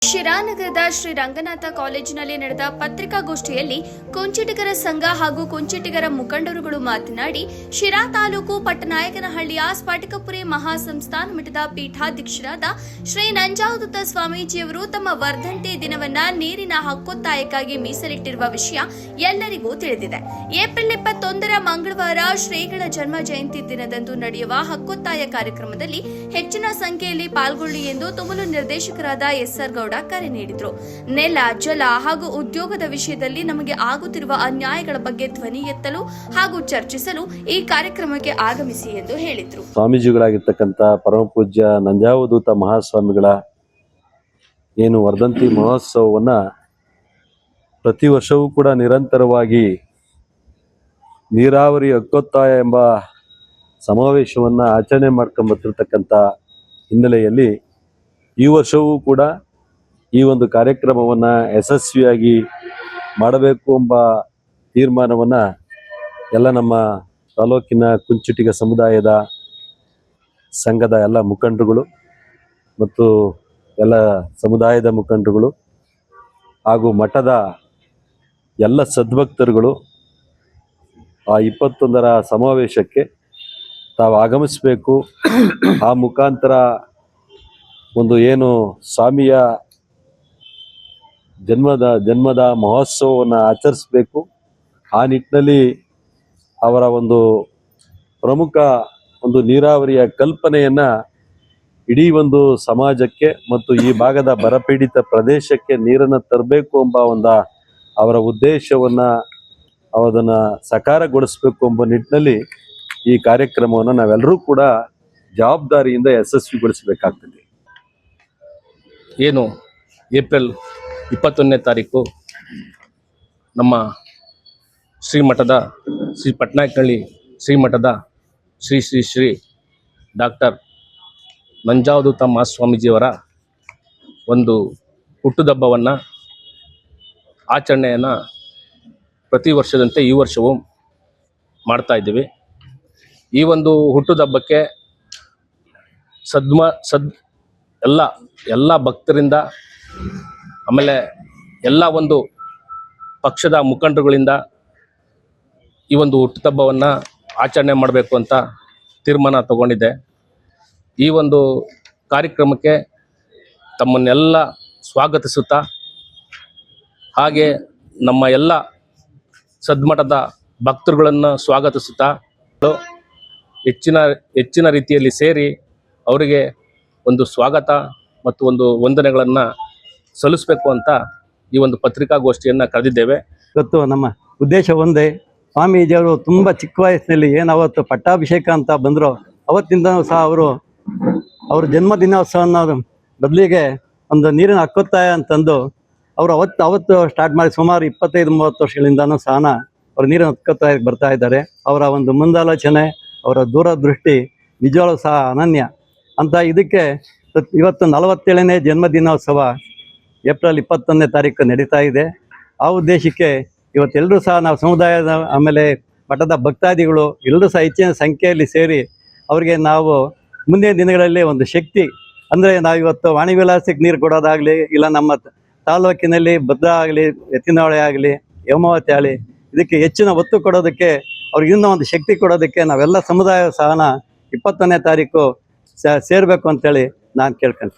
ಶಿರಾನಗರದ ಶ್ರೀ ರಂಗನಾಥ ಕಾಲೇಜಿನಲ್ಲಿ ನಡೆದ ಪತ್ರಿಕಾಗೋಷ್ಠಿಯಲ್ಲಿ ಕುಂಚಿಟಿಗರ ಸಂಘ ಹಾಗೂ ಕುಂಚಿಟಿಗರ ಮುಖಂಡರುಗಳು ಮಾತನಾಡಿ, ಶಿರಾ ತಾಲೂಕು ಪಟ್ಟನಾಯಕನಹಳ್ಳಿಯ ಸ್ಫಟಿಕಪುರಿ ಮಹಾಸಂಸ್ಥಾನ ಮಠದ ಪೀಠಾಧ್ಯಕ್ಷರಾದ ಶ್ರೀ ನಂಜಾವಧೂತ ಸ್ವಾಮೀಜಿಯವರು ತಮ್ಮ ವರ್ಧಂತಿ ದಿನವನ್ನ ನೀರಿನ ಹಕ್ಕೊತ್ತಾಯಕ್ಕಾಗಿ ಮೀಸಲಿಟ್ಟಿರುವ ವಿಷಯ ಎಲ್ಲರಿಗೂ ತಿಳಿದಿದೆ. ಏಪ್ರಿಲ್ 21ರ ಮಂಗಳವಾರ ಶ್ರೀಗಳ ಜನ್ಮ ಜಯಂತಿ ದಿನದಂದು ನಡೆಯುವ ಹಕ್ಕೊತ್ತಾಯ ಕಾರ್ಯಕ್ರಮದಲ್ಲಿ ಹೆಚ್ಚಿನ ಸಂಖ್ಯೆಯಲ್ಲಿ ಪಾಲ್ಗೊಳ್ಳಿ ಎಂದು ತುಮುಲು ನಿರ್ದೇಶಕರಾದ ಎಸ್.ಆರ್. ಗೌಡ ಕರೆ ನೀಡಿದರು. ನೆಲ, ಜಲ ಹಾಗೂ ಉದ್ಯೋಗದ ವಿಷಯದಲ್ಲಿ ನಮಗೆ ಆಗುತ್ತಿರುವ ಅನ್ಯಾಯಗಳ ಬಗ್ಗೆ ಧ್ವನಿ ಎತ್ತಲು ಹಾಗೂ ಚರ್ಚಿಸಲು ಈ ಕಾರ್ಯಕ್ರಮಕ್ಕೆ ಆಗಮಿಸಿ ಎಂದು ಹೇಳಿದರು. ಸ್ವಾಮೀಜಿಗಳಾಗಿರ್ತಕ್ಕಂಥ ಪರಮ ಪೂಜ್ಯ ನಂಜಾವಧೂತ ಮಹಾಸ್ವಾಮಿಗಳ ಏನು ವರ್ಧಂತಿ ಮಹೋತ್ಸವವನ್ನ ಪ್ರತಿ ವರ್ಷವೂ ಕೂಡ ನಿರಂತರವಾಗಿ ನೀರಾವರಿ ಹಕ್ಕೊತ್ತಾಯ ಎಂಬ ಸಮಾವೇಶವನ್ನ ಆಚರಣೆ ಮಾಡ್ಕೊಂಡ್ಬರ್ತಿರ್ತಕ್ಕಂಥ ಹಿನ್ನೆಲೆಯಲ್ಲಿ ಈ ವರ್ಷವೂ ಕೂಡ ಈ ಒಂದು ಕಾರ್ಯಕ್ರಮವನ್ನ ಯಶಸ್ವಿಯಾಗಿ ಮಾಡಬೇಕು ಎಂಬ ತೀರ್ಮಾನವನ್ನ ಎಲ್ಲ ನಮ್ಮ ತಾಲೂಕಿನ ಕುಂಚಿಟಿಗ ಸಮುದಾಯದ ಸಂಘದ ಎಲ್ಲ ಮುಖಂಡರುಗಳು ಮತ್ತು ಎಲ್ಲ ಸಮುದಾಯದ ಮುಖಂಡರುಗಳು ಹಾಗೂ ಮಠದ ಎಲ್ಲ ಸದ್ಭಕ್ತರುಗಳು ಆ 21ರ ಸಮಾವೇಶಕ್ಕೆ ತಾವು ಆಗಮಿಸಬೇಕು. ಆ ಮುಖಾಂತರ ಒಂದು ಏನು ಸ್ವಾಮಿಯ ಜನ್ಮದ ಮಹೋತ್ಸವವನ್ನು ಆಚರಿಸಬೇಕು. ಆ ನಿಟ್ಟಿನಲ್ಲಿ ಅವರ ಒಂದು ಪ್ರಮುಖ ಒಂದು ನೀರಾವರಿಯ ಕಲ್ಪನೆಯನ್ನ ಇಡೀ ಒಂದು ಸಮಾಜಕ್ಕೆ ಮತ್ತು ಈ ಭಾಗದ ಬರಪೀಡಿತ ಪ್ರದೇಶಕ್ಕೆ ನೀರನ್ನು ತರಬೇಕು ಎಂಬ ಒಂದು ಅವರ ಉದ್ದೇಶವನ್ನ ಅದನ್ನ ಸಕಾರಗೊಳಿಸಬೇಕು ಎಂಬ ನಿಟ್ಟಿನಲ್ಲಿ ಈ ಕಾರ್ಯಕ್ರಮವನ್ನು ನಾವೆಲ್ಲರೂ ಕೂಡ ಜವಾಬ್ದಾರಿಯಿಂದ ಯಶಸ್ವಿಗೊಳಿಸಬೇಕಾಗ್ತದೆ. ಏನು ಏಪ್ರಿಲ್ 21ನೇ ತಾರೀಕು ನಮ್ಮ ಶ್ರೀಮಠದ ಶ್ರೀ ಪಟ್ಟನಾಯಕನಹಳ್ಳಿ ಶ್ರೀಮಠದ ಶ್ರೀ ಶ್ರೀ ಶ್ರೀ ಡಾಕ್ಟರ್ ನಂಜಾವಧೂತ ಮಹಾಸ್ವಾಮೀಜಿಯವರ ಒಂದು ಹುಟ್ಟುಹಬ್ಬವನ್ನು ಆಚರಣೆಯನ್ನು ಪ್ರತಿ ವರ್ಷದಂತೆ ಈ ವರ್ಷವೂ ಮಾಡ್ತಾ ಇದ್ದೀವಿ. ಈ ಒಂದು ಹುಟ್ಟುಹಬ್ಬಕ್ಕೆ ಎಲ್ಲ ಭಕ್ತರಿಂದ, ಆಮೇಲೆ ಎಲ್ಲ ಒಂದು ಪಕ್ಷದ ಮುಖಂಡರುಗಳಿಂದ ಈ ಒಂದು ಹುಟ್ಟುಹಬ್ಬವನ್ನು ಆಚರಣೆ ಮಾಡಬೇಕು ಅಂತ ತೀರ್ಮಾನ ತಗೊಂಡಿದೆ. ಈ ಒಂದು ಕಾರ್ಯಕ್ರಮಕ್ಕೆ ತಮ್ಮನ್ನೆಲ್ಲ ಸ್ವಾಗತಿಸುತ್ತಾ, ಹಾಗೆ ನಮ್ಮ ಎಲ್ಲ ಸದ್ಮಠದ ಭಕ್ತರುಗಳನ್ನು ಸ್ವಾಗತಿಸುತ್ತಾ ಹೆಚ್ಚಿನ ರೀತಿಯಲ್ಲಿ ಸೇರಿ ಅವರಿಗೆ ಒಂದು ಸ್ವಾಗತ ಮತ್ತು ಒಂದು ವಂದನೆಗಳನ್ನು ಸಲ್ಲಿಸಬೇಕು ಅಂತ ಈ ಒಂದು ಪತ್ರಿಕಾಗೋಷ್ಠಿಯನ್ನು ಕರೆದಿದ್ದೇವೆ. ಇವತ್ತು ನಮ್ಮ ಉದ್ದೇಶ ಒಂದೇ, ಸ್ವಾಮೀಜಿಯವರು ತುಂಬ ಚಿಕ್ಕ ವಯಸ್ಸಿನಲ್ಲಿ ಏನು ಅವತ್ತು ಪಟ್ಟಾಭಿಷೇಕ ಅಂತ ಬಂದರು, ಅವತ್ತಿಂದನೂ ಸಹ ಅವ್ರ ಜನ್ಮ ದಿನೋತ್ಸವನ ಬದಲಿಗೆ ಒಂದು ನೀರಿನ ಹಕ್ಕೊತ್ತಾಯ ಅಂತಂದು ಅವರು ಅವತ್ತು ಸ್ಟಾರ್ಟ್ ಮಾಡಿ ಸುಮಾರು 25-30 ವರ್ಷಗಳಿಂದನೂ ಸಹ ಅವರು ನೀರಿನ ಹಕ್ಕೊತ್ತಾಯಕ್ಕೆ ಬರ್ತಾ ಇದ್ದಾರೆ. ಅವರ ಒಂದು ಮುಂದಾಲೋಚನೆ, ಅವರ ದೂರದೃಷ್ಟಿ ನಿಜವಾಗ್ಲೂ ಸಹ ಅನನ್ಯ ಅಂತ. ಇದಕ್ಕೆ ಇವತ್ತು 47ನೇ ಜನ್ಮ ದಿನೋತ್ಸವ ಏಪ್ರಿಲ್ 21ನೇ ತಾರೀಕು ನಡೀತಾ ಇದೆ. ಆ ಉದ್ದೇಶಕ್ಕೆ ಇವತ್ತೆಲ್ಲರೂ ಸಹ ನಾವು ಸಮುದಾಯದ, ಆಮೇಲೆ ಮಠದ ಭಕ್ತಾದಿಗಳು ಎಲ್ಲರೂ ಸಹ ಹೆಚ್ಚಿನ ಸಂಖ್ಯೆಯಲ್ಲಿ ಸೇರಿ ಅವರಿಗೆ ನಾವು ಮುಂದಿನ ದಿನಗಳಲ್ಲಿ ಒಂದು ಶಕ್ತಿ, ಅಂದರೆ ನಾವಿವತ್ತು ವಾಣಿ ವಿಲಾಸಕ್ಕೆ ನೀರು ಕೊಡೋದಾಗಲಿ, ಇಲ್ಲ ನಮ್ಮ ತಾಲೂಕಿನಲ್ಲಿ ಭದ್ರಾ ಆಗಲಿ, ಎತ್ತಿನಹೊಳೆ ಆಗಲಿ, ಹೇಮಾವತಿ ಆಗಲಿ, ಇದಕ್ಕೆ ಹೆಚ್ಚಿನ ಒತ್ತು ಕೊಡೋದಕ್ಕೆ, ಅವ್ರಿಗೆ ಇನ್ನೂ ಒಂದು ಶಕ್ತಿ ಕೊಡೋದಕ್ಕೆ ನಾವೆಲ್ಲ ಸಮುದಾಯ ಸಹನ 21ನೇ ತಾರೀಕು ಸೇರಬೇಕು ಅಂತೇಳಿ ನಾನು ಕೇಳ್ಕೊಂತೀನಿ.